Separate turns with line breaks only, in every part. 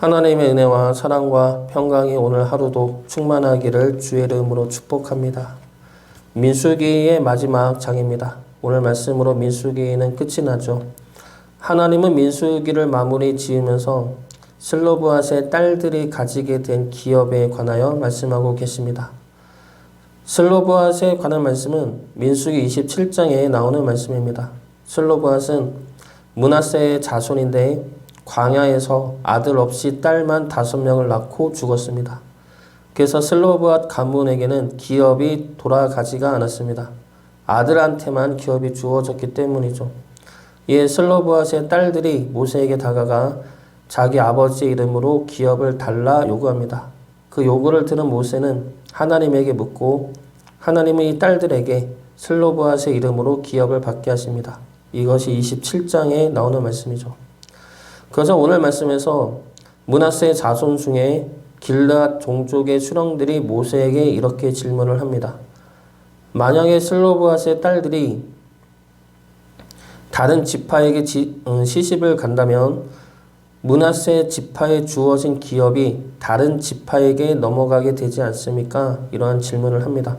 하나님의 은혜와 사랑과 평강이 오늘 하루도 충만하기를 주의 이름으로 축복합니다. 민수기의 마지막 장입니다. 오늘 말씀으로 민수기는 끝이 나죠. 하나님은 민수기를 마무리 지으면서 슬로브앗의 딸들이 가지게 된 기업에 관하여 말씀하고 계십니다. 슬로브앗에 관한 말씀은 민수기 27장에 나오는 말씀입니다. 슬로브앗은 므낫세의 자손인데 광야에서 아들 없이 딸만 5명을 낳고 죽었습니다. 그래서 슬로브앗 가문에게는 기업이 돌아가지가 않았습니다. 아들한테만 기업이 주어졌기 때문이죠. 이에 슬로브앗의 딸들이 모세에게 다가가 자기 아버지의 이름으로 기업을 달라 요구합니다. 그 요구를 들은 모세는 하나님에게 묻고 하나님은 이 딸들에게 슬로브앗의 이름으로 기업을 받게 하십니다. 이것이 27장에 나오는 말씀이죠. 그래서 오늘 말씀에서 므낫세 자손 중에 길르앗 종족의 수령들이 모세에게 이렇게 질문을 합니다. 만약에 슬로브앗의 딸들이 다른 지파에게 시집을 간다면 므낫세 지파에 주어진 기업이 다른 지파에게 넘어가게 되지 않습니까? 이러한 질문을 합니다.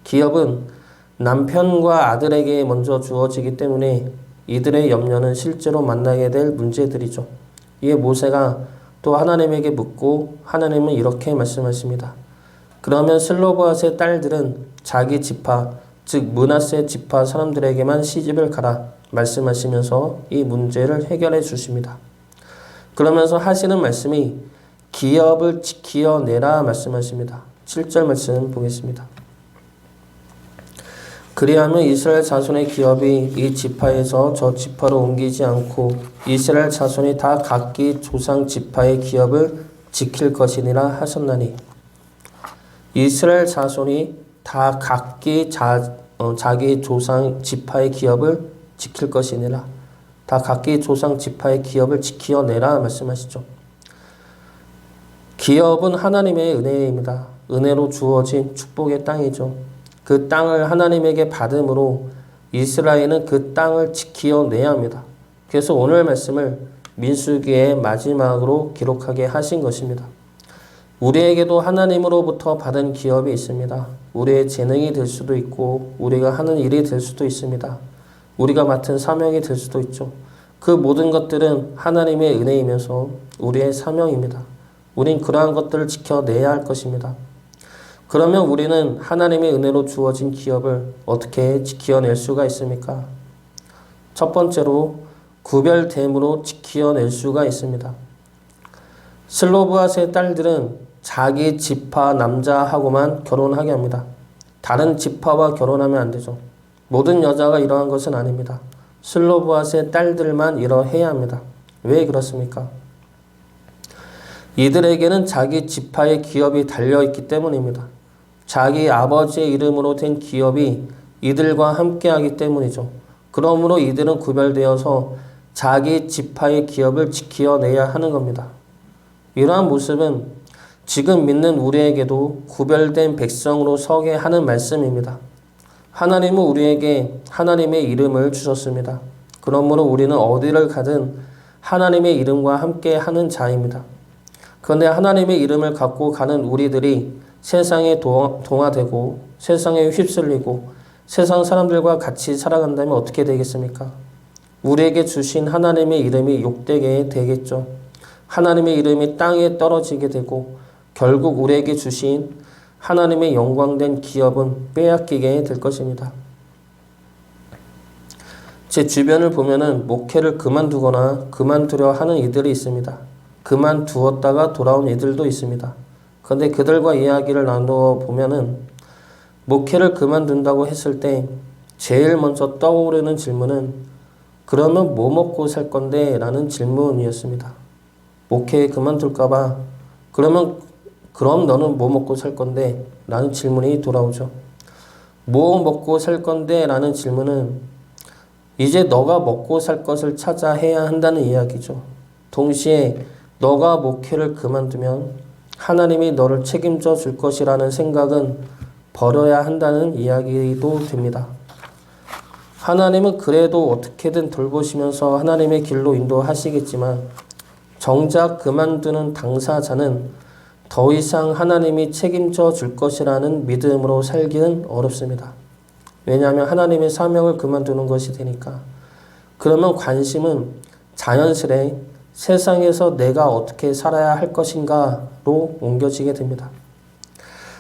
기업은 남편과 아들에게 먼저 주어지기 때문에 이들의 염려는 실제로 만나게 될 문제들이죠. 이에 모세가 또 하나님에게 묻고 하나님은 이렇게 말씀하십니다. 그러면 슬로브앗의 딸들은 자기 지파, 즉 므낫세 지파 사람들에게만 시집을 가라 말씀하시면서 이 문제를 해결해 주십니다. 그러면서 하시는 말씀이 기업을 지키어내라 말씀하십니다. 7절 말씀 보겠습니다. 그리하면 이스라엘 자손의 기업이 이 지파에서 저 지파로 옮기지 않고 이스라엘 자손이 다 각기 조상 지파의 기업을 지킬 것이니라 하셨나니 이스라엘 자손이 다 각기 자기 조상 지파의 기업을 지킬 것이니라 다 각기 조상 지파의 기업을 지키어내라 말씀하시죠. 기업은 하나님의 은혜입니다. 은혜로 주어진 축복의 땅이죠. 그 땅을 하나님에게 받음으로 이스라엘은 그 땅을 지키어내야 합니다. 그래서 오늘 말씀을 민수기의 마지막으로 기록하게 하신 것입니다. 우리에게도 하나님으로부터 받은 기업이 있습니다. 우리의 재능이 될 수도 있고 우리가 하는 일이 될 수도 있습니다. 우리가 맡은 사명이 될 수도 있죠. 그 모든 것들은 하나님의 은혜이면서 우리의 사명입니다. 우린 그러한 것들을 지켜내야 할 것입니다. 그러면 우리는 하나님의 은혜로 주어진 기업을 어떻게 지켜낼 수가 있습니까? 첫 번째로 구별됨으로 지켜낼 수가 있습니다. 슬로브앗의 딸들은 자기 지파 남자하고만 결혼하게 합니다. 다른 지파와 결혼하면 안 되죠. 모든 여자가 이러한 것은 아닙니다. 슬로브앗의 딸들만 이러해야 합니다. 왜 그렇습니까? 이들에게는 자기 지파의 기업이 달려있기 때문입니다. 자기 아버지의 이름으로 된 기업이 이들과 함께하기 때문이죠. 그러므로 이들은 구별되어서 자기 지파의 기업을 지켜내야 하는 겁니다. 이러한 모습은 지금 믿는 우리에게도 구별된 백성으로 서게 하는 말씀입니다. 하나님은 우리에게 하나님의 이름을 주셨습니다. 그러므로 우리는 어디를 가든 하나님의 이름과 함께 하는 자입니다. 그런데 하나님의 이름을 갖고 가는 우리들이 세상에 동화되고 세상에 휩쓸리고 세상 사람들과 같이 살아간다면 어떻게 되겠습니까? 우리에게 주신 하나님의 이름이 욕되게 되겠죠. 하나님의 이름이 땅에 떨어지게 되고 결국 우리에게 주신 하나님의 영광된 기업은 빼앗기게 될 것입니다. 제 주변을 보면은 목회를 그만두거나 그만두려 하는 이들이 있습니다. 그만두었다가 돌아온 이들도 있습니다. 그런데 그들과 이야기를 나누어 보면은 목회를 그만둔다고 했을 때 제일 먼저 떠오르는 질문은 그러면 뭐 먹고 살 건데? 라는 질문이었습니다. 목회 그만둘까봐 그럼 너는 뭐 먹고 살 건데? 라는 질문이 돌아오죠. 뭐 먹고 살 건데? 라는 질문은 이제 너가 먹고 살 것을 찾아 해야 한다는 이야기죠. 동시에 너가 목회를 그만두면 하나님이 너를 책임져 줄 것이라는 생각은 버려야 한다는 이야기도 됩니다. 하나님은 그래도 어떻게든 돌보시면서 하나님의 길로 인도하시겠지만 정작 그만두는 당사자는 더 이상 하나님이 책임져 줄 것이라는 믿음으로 살기는 어렵습니다. 왜냐하면 하나님의 사명을 그만두는 것이 되니까. 그러면 관심은 자연스레 세상에서 내가 어떻게 살아야 할 것인가로 옮겨지게 됩니다.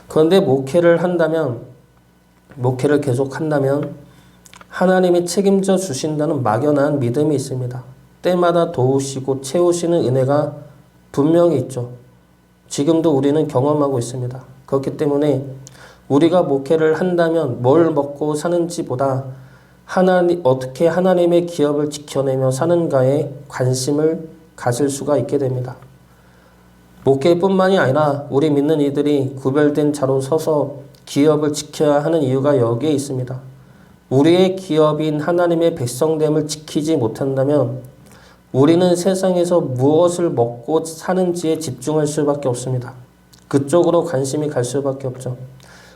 그런데 목회를 계속 한다면 하나님이 책임져 주신다는 막연한 믿음이 있습니다. 때마다 도우시고 채우시는 은혜가 분명히 있죠. 지금도 우리는 경험하고 있습니다. 그렇기 때문에 우리가 목회를 한다면 뭘 먹고 사는지보다 어떻게 하나님의 기업을 지켜내며 사는가에 관심을 가질 수가 있게 됩니다. 목회뿐만이 아니라 우리 믿는 이들이 구별된 자로 서서 기업을 지켜야 하는 이유가 여기에 있습니다. 우리의 기업인 하나님의 백성됨을 지키지 못한다면 우리는 세상에서 무엇을 먹고 사는지에 집중할 수밖에 없습니다. 그쪽으로 관심이 갈 수밖에 없죠.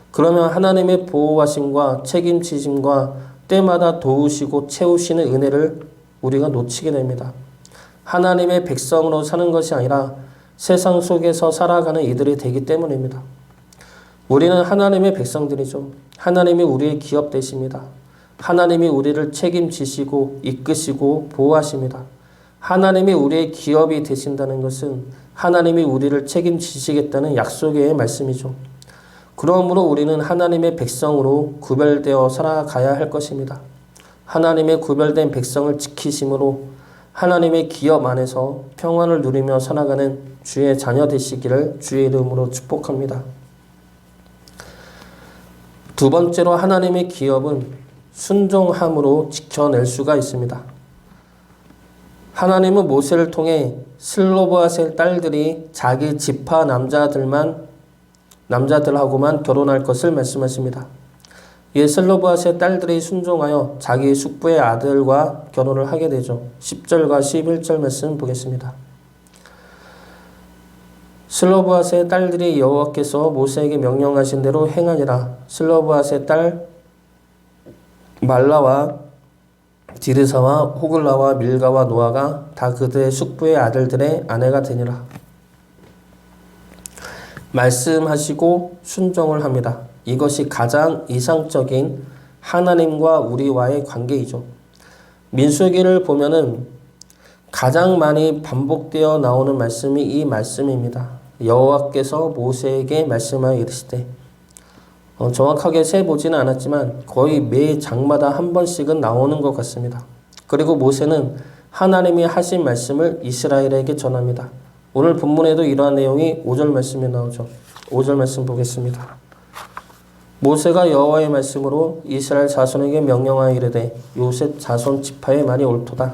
그러면 하나님의 보호하심과 책임지심과 때마다 도우시고 채우시는 은혜를 우리가 놓치게 됩니다. 하나님의 백성으로 사는 것이 아니라 세상 속에서 살아가는 이들이 되기 때문입니다. 우리는 하나님의 백성들이죠. 하나님이 우리의 기업 되십니다. 하나님이 우리를 책임지시고 이끄시고 보호하십니다. 하나님이 우리의 기업이 되신다는 것은 하나님이 우리를 책임지시겠다는 약속의 말씀이죠. 그러므로 우리는 하나님의 백성으로 구별되어 살아가야 할 것입니다. 하나님의 구별된 백성을 지키심으로 하나님의 기업 안에서 평안을 누리며 살아가는 주의 자녀 되시기를 주의 이름으로 축복합니다. 두 번째로 하나님의 기업은 순종함으로 지켜낼 수가 있습니다. 하나님은 모세를 통해 슬로브앗의 딸들이 자기 지파 남자들하고만 결혼할 것을 말씀하십니다. 이에 슬로브앗의 딸들이 순종하여 자기 숙부의 아들과 결혼을 하게 되죠. 10절과 11절 말씀 보겠습니다. 슬로브앗의 딸들이 여호와께서 모세에게 명령하신 대로 행하니라. 슬로브앗의 딸 말라와 디르사와 호글라와 밀가와 노아가 다 그들의 숙부의 아들들의 아내가 되니라. 말씀하시고 순종을 합니다. 이것이 가장 이상적인 하나님과 우리와의 관계이죠. 민수기를 보면은 가장 많이 반복되어 나오는 말씀이 이 말씀입니다. 여호와께서 모세에게 말씀하여 이르시되, 정확하게 세보지는 않았지만 거의 매 장마다 한 번씩은 나오는 것 같습니다. 그리고 모세는 하나님이 하신 말씀을 이스라엘에게 전합니다. 오늘 본문에도 이러한 내용이 5절 말씀에 나오죠. 5절 말씀 보겠습니다. 모세가 여호와의 말씀으로 이스라엘 자손에게 명령하여 이르되 요셉 자손 지파의 말이 옳도다.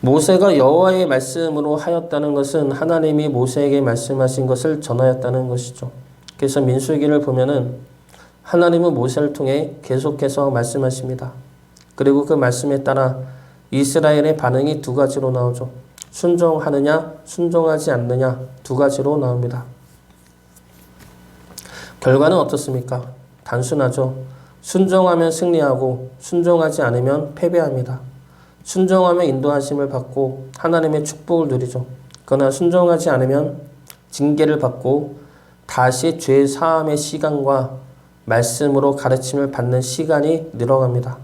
모세가 여호와의 말씀으로 하였다는 것은 하나님이 모세에게 말씀하신 것을 전하였다는 것이죠. 그래서 민수기를 보면은 하나님은 모세를 통해 계속해서 말씀하십니다. 그리고 그 말씀에 따라 이스라엘의 반응이 두 가지로 나오죠. 순종하느냐, 순종하지 않느냐 두 가지로 나옵니다. 결과는 어떻습니까? 단순하죠. 순종하면 승리하고 순종하지 않으면 패배합니다. 순종하면 인도하심을 받고 하나님의 축복을 누리죠. 그러나 순종하지 않으면 징계를 받고 다시 죄 사함의 시간과 말씀으로 가르침을 받는 시간이 늘어갑니다.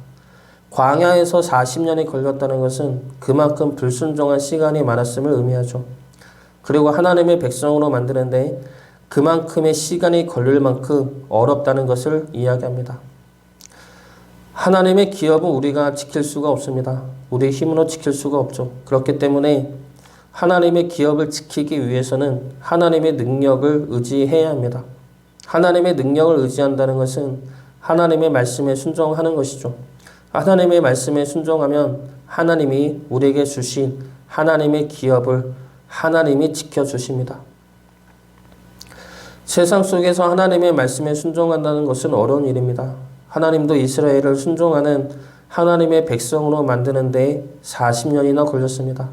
광야에서 40년이 걸렸다는 것은 그만큼 불순종한 시간이 많았음을 의미하죠. 그리고 하나님의 백성으로 만드는데 그만큼의 시간이 걸릴 만큼 어렵다는 것을 이야기합니다. 하나님의 기업은 우리가 지킬 수가 없습니다. 우리의 힘으로 지킬 수가 없죠. 그렇기 때문에 하나님의 기업을 지키기 위해서는 하나님의 능력을 의지해야 합니다. 하나님의 능력을 의지한다는 것은 하나님의 말씀에 순종하는 것이죠. 하나님의 말씀에 순종하면 하나님이 우리에게 주신 하나님의 기업을 하나님이 지켜주십니다. 세상 속에서 하나님의 말씀에 순종한다는 것은 어려운 일입니다. 하나님도 이스라엘을 순종하는 하나님의 백성으로 만드는 데 40년이나 걸렸습니다.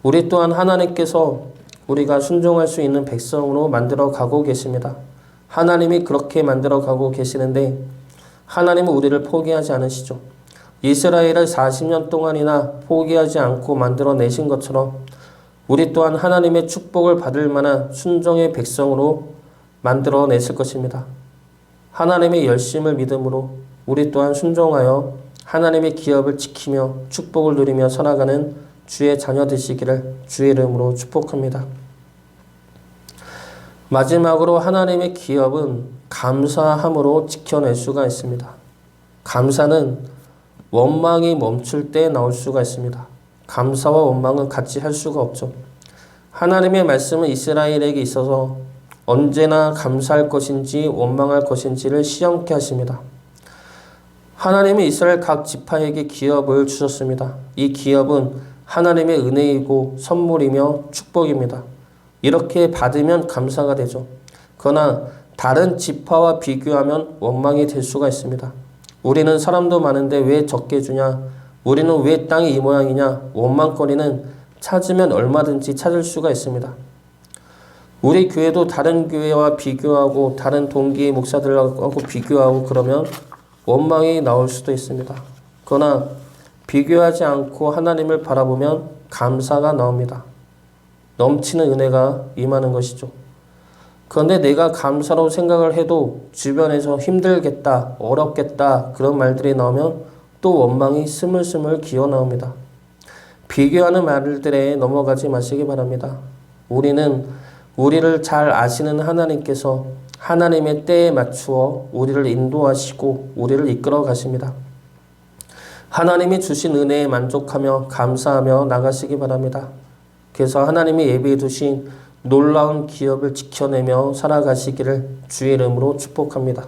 우리 또한 하나님께서 우리가 순종할 수 있는 백성으로 만들어 가고 계십니다. 하나님이 그렇게 만들어 가고 계시는데 하나님은 우리를 포기하지 않으시죠. 이스라엘을 40년 동안이나 포기하지 않고 만들어내신 것처럼 우리 또한 하나님의 축복을 받을 만한 순종의 백성으로 만들어냈을 것입니다. 하나님의 열심을 믿음으로 우리 또한 순종하여 하나님의 기업을 지키며 축복을 누리며 살아가는 주의 자녀 되시기를 주의 이름으로 축복합니다. 마지막으로 하나님의 기업은 감사함으로 지켜낼 수가 있습니다. 감사는 원망이 멈출 때 나올 수가 있습니다. 감사와 원망은 같이 할 수가 없죠. 하나님의 말씀은 이스라엘에게 있어서 언제나 감사할 것인지 원망할 것인지를 시험케 하십니다. 하나님은 이스라엘 각 지파에게 기업을 주셨습니다. 이 기업은 하나님의 은혜이고 선물이며 축복입니다. 이렇게 받으면 감사가 되죠. 그러나 다른 지파와 비교하면 원망이 될 수가 있습니다. 우리는 사람도 많은데 왜 적게 주냐? 우리는 왜 땅이 이 모양이냐? 원망거리는 찾으면 얼마든지 찾을 수가 있습니다. 우리 교회도 다른 교회와 비교하고 다른 동기 목사들하고 비교하고 그러면 원망이 나올 수도 있습니다. 그러나 비교하지 않고 하나님을 바라보면 감사가 나옵니다. 넘치는 은혜가 임하는 것이죠. 그런데 내가 감사로 생각을 해도 주변에서 힘들겠다, 어렵겠다 그런 말들이 나오면 또 원망이 스물스물 기어 나옵니다. 비교하는 말들에 넘어가지 마시기 바랍니다. 우리는 우리를 잘 아시는 하나님께서 하나님의 때에 맞추어 우리를 인도하시고 우리를 이끌어 가십니다. 하나님이 주신 은혜에 만족하며 감사하며 나가시기 바랍니다. 그래서 하나님이 예비해 두신 놀라운 기업을 지켜내며 살아가시기를 주의 이름으로 축복합니다.